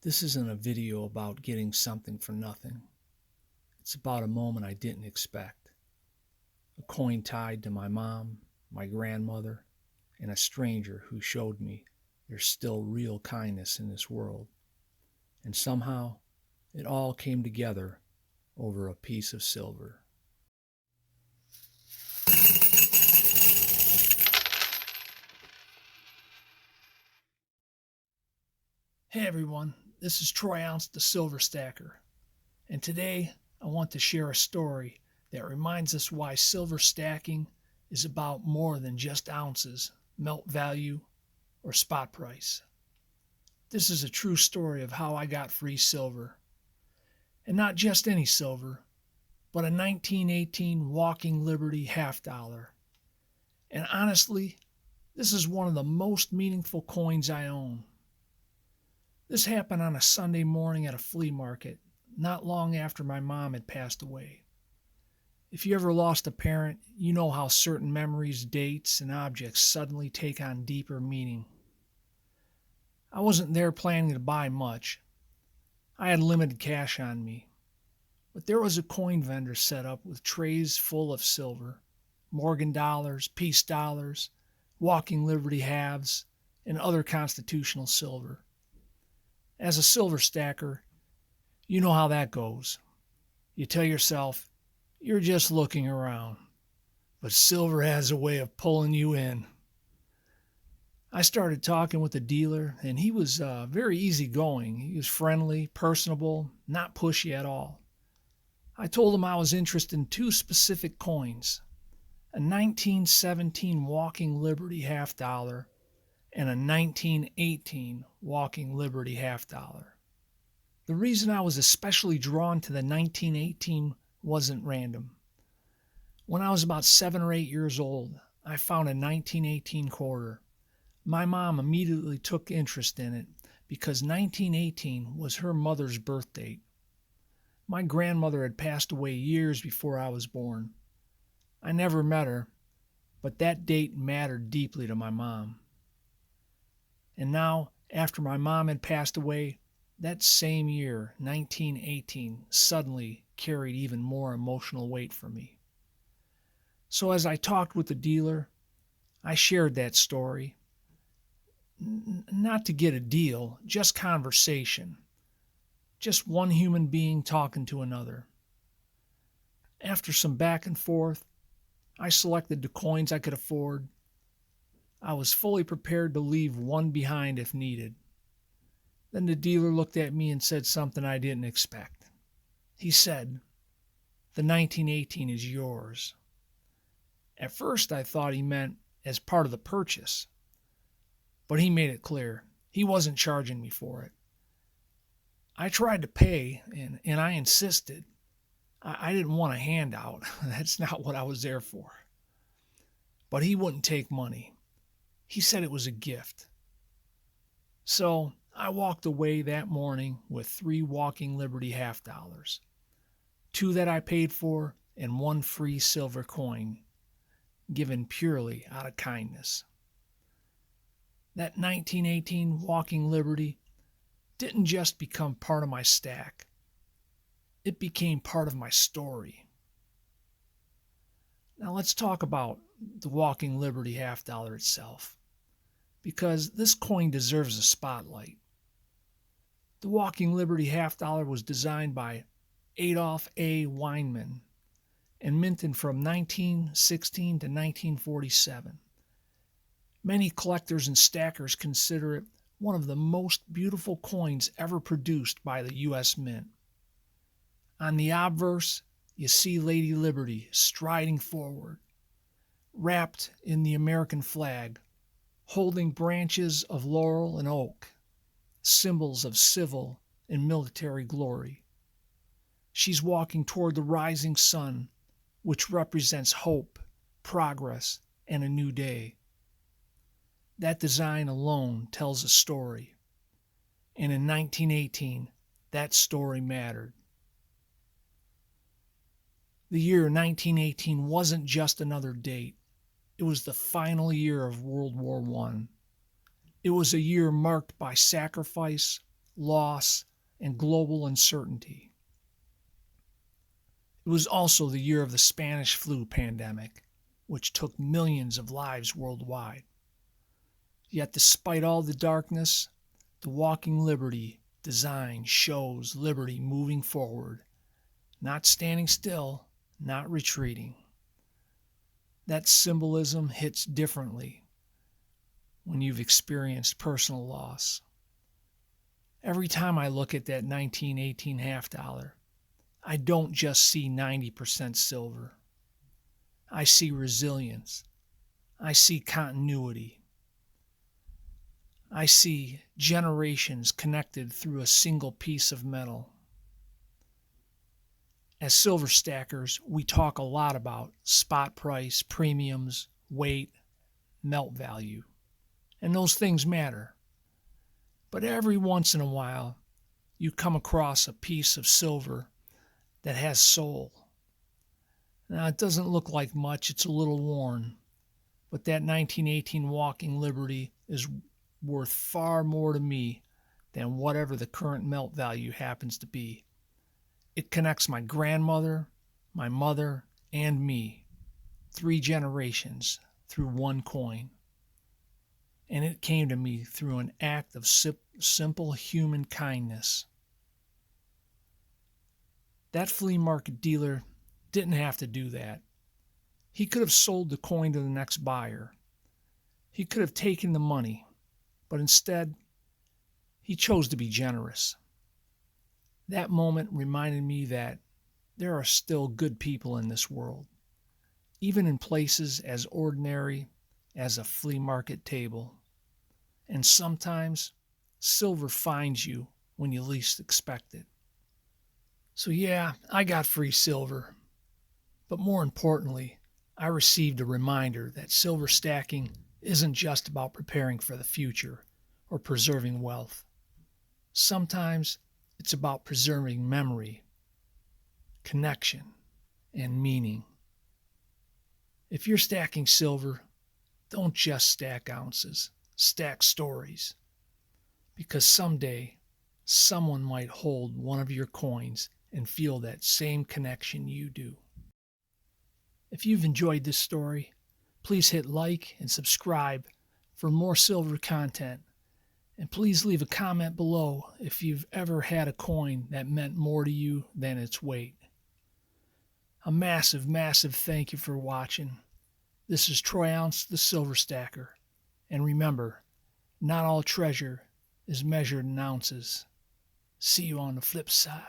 This isn't a video about getting something for nothing. It's about a moment I didn't expect. A coin tied to my mom, my grandmother, and a stranger who showed me there's still real kindness in this world. And somehow, it all came together over a piece of silver. Hey everyone, this is Troy Ounce the Silver Stacker, and today I want to share a story that reminds us why silver stacking is about more than just ounces, melt value, or spot price. This is a true story of how I got free silver, and not just any silver, but a 1918 Walking Liberty half dollar. And honestly, this is one of the most meaningful coins I own. This happened on a Sunday morning at a flea market, not long after my mom had passed away. If you ever lost a parent, you know how certain memories, dates, and objects suddenly take on deeper meaning. I wasn't there planning to buy much. I had limited cash on me. But there was a coin vendor set up with trays full of silver, Morgan dollars, peace dollars, Walking Liberty halves, and other constitutional silver. As a silver stacker, you know how that goes. You tell yourself, you're just looking around. But silver has a way of pulling you in. I started talking with the dealer, and he was very easygoing. He was friendly, personable, not pushy at all. I told him I was interested in two specific coins, a 1917 Walking Liberty half dollar and a 1918 Walking Liberty half dollar. The reason I was especially drawn to the 1918 wasn't random. When I was about 7 or 8 years old, I found a 1918 quarter. My mom immediately took interest in it because 1918 was her mother's birth date. My grandmother had passed away years before I was born. I never met her, but that date mattered deeply to my mom. And now, after my mom had passed away, that same year, 1918, suddenly carried even more emotional weight for me. So as I talked with the dealer, I shared that story. Not to get a deal, just conversation. Just one human being talking to another. After some back and forth, I selected the coins I could afford. I was fully prepared to leave one behind if needed. Then the dealer looked at me and said something I didn't expect. He said, "The 1918 is yours." At first I thought he meant as part of the purchase, but he made it clear he wasn't charging me for it. I tried to pay, and I insisted. I didn't want a handout. That's not what I was there for. But he wouldn't take money. He said it was a gift. So I walked away that morning with 3 Walking Liberty half dollars, 2 that I paid for, and 1 free silver coin, given purely out of kindness. That 1918 Walking Liberty didn't just become part of my stack. It became part of my story. Now let's talk about the Walking Liberty half dollar itself, because this coin deserves a spotlight. The Walking Liberty half dollar was designed by Adolph A. Weinman and minted from 1916 to 1947. Many collectors and stackers consider it one of the most beautiful coins ever produced by the U.S. Mint. On the obverse, you see Lady Liberty striding forward, wrapped in the American flag, holding branches of laurel and oak, symbols of civil and military glory. She's walking toward the rising sun, which represents hope, progress, and a new day. That design alone tells a story. And in 1918, that story mattered. The year 1918 wasn't just another date. It was the final year of World War I. It was a year marked by sacrifice, loss, and global uncertainty. It was also the year of the Spanish flu pandemic, which took millions of lives worldwide. Yet despite all the darkness, the Walking Liberty design shows liberty moving forward, not standing still, not retreating. That symbolism hits differently when you've experienced personal loss. Every time I look at that 1918 half dollar, I don't just see 90% silver. I see resilience. I see continuity. I see generations connected through a single piece of metal. As silver stackers, we talk a lot about spot price, premiums, weight, melt value. And those things matter. But every once in a while, you come across a piece of silver that has soul. Now, it doesn't look like much, it's a little worn, but that 1918 Walking Liberty is worth far more to me than whatever the current melt value happens to be. It connects my grandmother, my mother, and me, 3 generations, through one coin. And it came to me through an act of simple human kindness. That flea market dealer didn't have to do that. He could have sold the coin to the next buyer. He could have taken the money, but instead, he chose to be generous. That moment reminded me that there are still good people in this world, even in places as ordinary as a flea market table. And sometimes, silver finds you when you least expect it. So yeah, I got free silver. But more importantly, I received a reminder that silver stacking isn't just about preparing for the future or preserving wealth. Sometimes it's about preserving memory, connection, and meaning. If you're stacking silver, don't just stack ounces, stack stories. Because someday, someone might hold one of your coins and feel that same connection you do. If you've enjoyed this story, please hit like and subscribe for more silver content. And please leave a comment below if you've ever had a coin that meant more to you than its weight. A massive, massive thank you for watching. This is Ounze the Silver Stacker. And remember, not all treasure is measured in ounces. See you on the flip side.